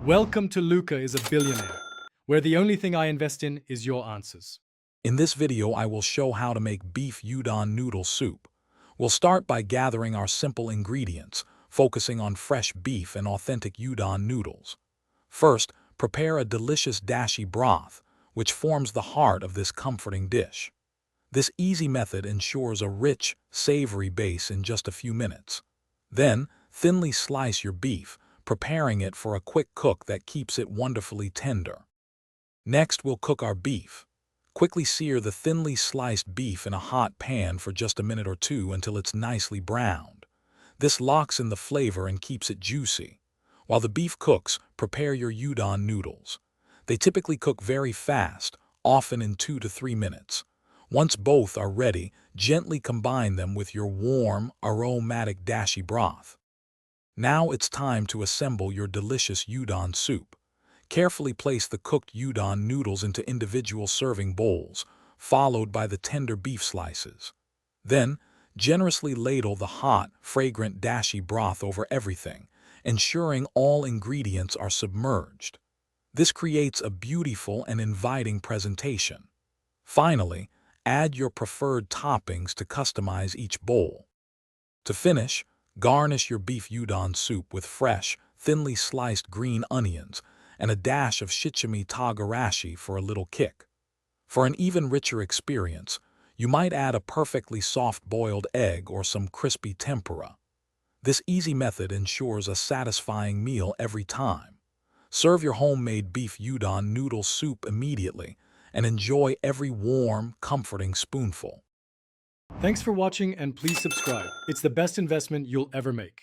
Welcome to Luca is a Billionaire, where the only thing I invest in is your answers. In this video, I will show how to make beef udon noodle soup. We'll start by gathering our simple ingredients, focusing on fresh beef and authentic udon noodles. First, prepare a delicious dashi broth, which forms the heart of this comforting dish. This easy method ensures a rich, savory base in just a few minutes. Then, thinly slice your beef, preparing it for a quick cook that keeps it wonderfully tender. Next, we'll cook our beef. Quickly sear the thinly sliced beef in a hot pan for just a minute or two until it's nicely browned. This locks in the flavor and keeps it juicy. While the beef cooks, prepare your udon noodles. They typically cook very fast, often in 2 to 3 minutes. Once both are ready, gently combine them with your warm, aromatic dashi broth. Now it's time to assemble your delicious udon soup. Carefully place the cooked udon noodles into individual serving bowls, followed by the tender beef slices. Then, generously ladle the hot, fragrant dashi broth over everything, ensuring all ingredients are submerged. This creates a beautiful and inviting presentation. Finally, add your preferred toppings to customize each bowl. To finish, garnish your beef udon soup with fresh, thinly sliced green onions and a dash of shichimi togarashi for a little kick. For an even richer experience, you might add a perfectly soft-boiled egg or some crispy tempura. This easy method ensures a satisfying meal every time. Serve your homemade beef udon noodle soup immediately and enjoy every warm, comforting spoonful. Thanks for watching and please subscribe. It's the best investment you'll ever make.